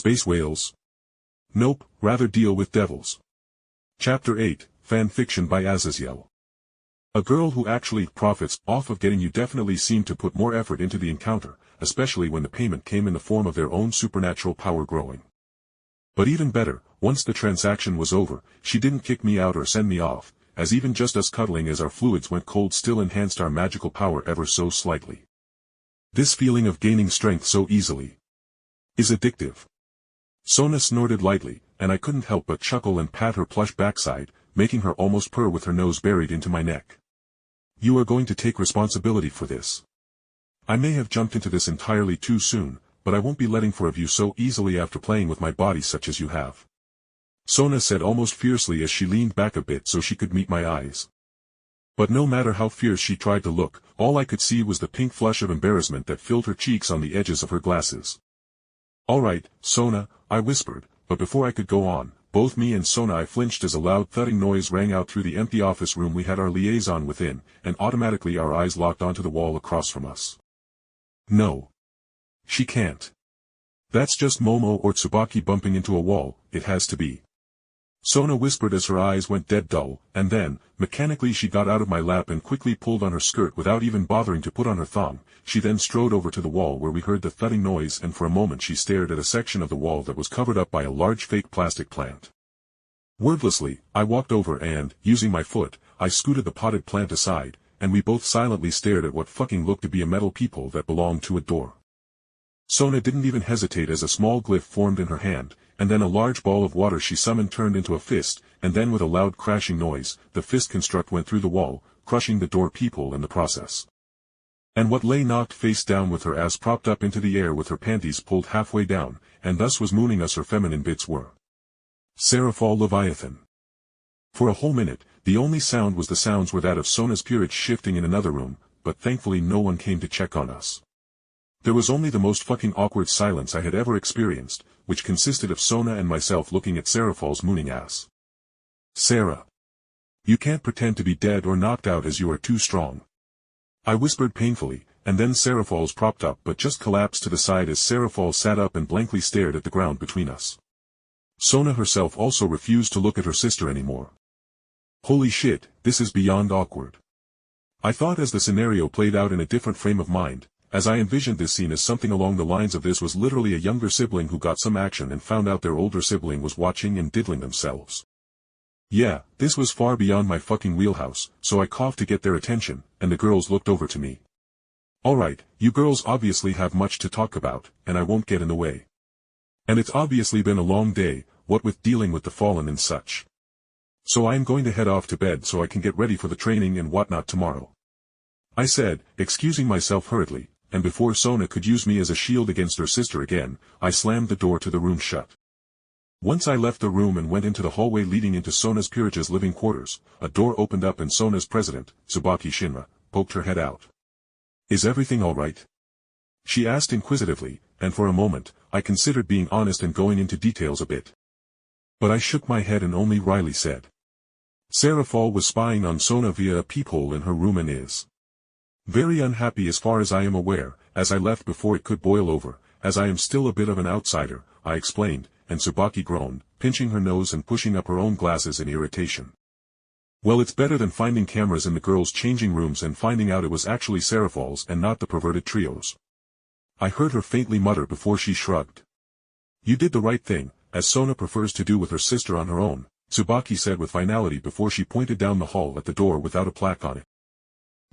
Space whales? Nope, rather deal with devils. Chapter 8, Fan Fiction by Azazyel. A girl who actually profits off of getting you definitely seemed to put more effort into the encounter, especially when the payment came in the form of their own supernatural power growing. But even better, once the transaction was over, she didn't kick me out or send me off, as even just us cuddling as our fluids went cold still enhanced our magical power ever so slightly. This feeling of gaining strength so easily is addictive. Sona snorted lightly, and I couldn't help but chuckle and pat her plush backside, making her almost purr with her nose buried into my neck. You are going to take responsibility for this. I may have jumped into this entirely too soon, but I won't be letting go of you so easily after playing with my body such as you have. Sona said almost fiercely as she leaned back a bit so she could meet my eyes. But no matter how fierce she tried to look, all I could see was the pink flush of embarrassment that filled her cheeks on the edges of her glasses. Alright, Sona, I whispered, but before I could go on, both me and Sona flinched as a loud thudding noise rang out through the empty office room we had our liaison within, and automatically our eyes locked onto the wall across from us. No. She can't. That's just Momo or Tsubaki bumping into a wall, it has to be. Sona whispered as her eyes went dead dull, and then, mechanically she got out of my lap and quickly pulled on her skirt without even bothering to put on her thong. She then strode over to the wall where we heard the thudding noise and for a moment she stared at a section of the wall that was covered up by a large fake plastic plant. Wordlessly, I walked over and, using my foot, I scooted the potted plant aside, and we both silently stared at what fucking looked to be a metal peephole that belonged to a door. Sona didn't even hesitate as a small glyph formed in her hand, and then a large ball of water she summoned turned into a fist, and then with a loud crashing noise, the fist construct went through the wall, crushing the door peephole in the process. And what lay knocked face down with her ass propped up into the air with her panties pulled halfway down, and thus was mooning us her feminine bits were Seraphal Leviathan. For a whole minute, the only sound was the sounds were that of Sona's peerage shifting in another room, but thankfully no one came to check on us. There was only the most fucking awkward silence I had ever experienced, which consisted of Sona and myself looking at Seraphal's mooning ass. Sarah. You can't pretend to be dead or knocked out as you are too strong. I whispered painfully, and then Seraphal's propped up but just collapsed to the side as Seraphal sat up and blankly stared at the ground between us. Sona herself also refused to look at her sister anymore. Holy shit, this is beyond awkward. I thought as the scenario played out in a different frame of mind, as I envisioned this scene as something along the lines of this was literally a younger sibling who got some action and found out their older sibling was watching and diddling themselves. Yeah, this was far beyond my fucking wheelhouse, so I coughed to get their attention, and the girls looked over to me. Alright, you girls obviously have much to talk about, and I won't get in the way. And it's obviously been a long day, what with dealing with the fallen and such. So I am going to head off to bed so I can get ready for the training and whatnot tomorrow. I said, excusing myself hurriedly, and before Sona could use me as a shield against her sister again, I slammed the door to the room shut. Once I left the room and went into the hallway leading into Sona's peerage's living quarters, a door opened up and Sona's president, Tsubaki Shinra, poked her head out. Is everything alright? She asked inquisitively, and for a moment, I considered being honest and going into details a bit. But I shook my head and only wryly said. Seraphal was spying on Sona via a peephole in her room and is very unhappy as far as I am aware, as I left before it could boil over, as I am still a bit of an outsider, I explained, and Tsubaki groaned, pinching her nose and pushing up her own glasses in irritation. Well, it's better than finding cameras in the girls' changing rooms and finding out it was actually Seraphal's and not the perverted trio's. I heard her faintly mutter before she shrugged. You did the right thing, as Sona prefers to do with her sister on her own, Tsubaki said with finality before she pointed down the hall at the door without a plaque on it.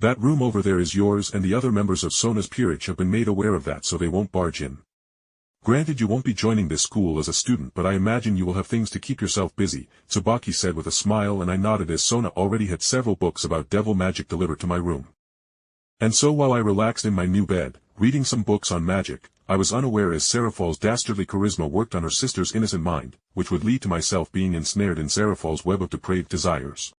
That room over there is yours and the other members of Sona's peerage have been made aware of that so they won't barge in. Granted you won't be joining this school as a student but I imagine you will have things to keep yourself busy, Tsubaki said with a smile and I nodded as Sona already had several books about devil magic delivered to my room. And so while I relaxed in my new bed, reading some books on magic, I was unaware as Seraphal's dastardly charisma worked on her sister's innocent mind, which would lead to myself being ensnared in Seraphal's web of depraved desires.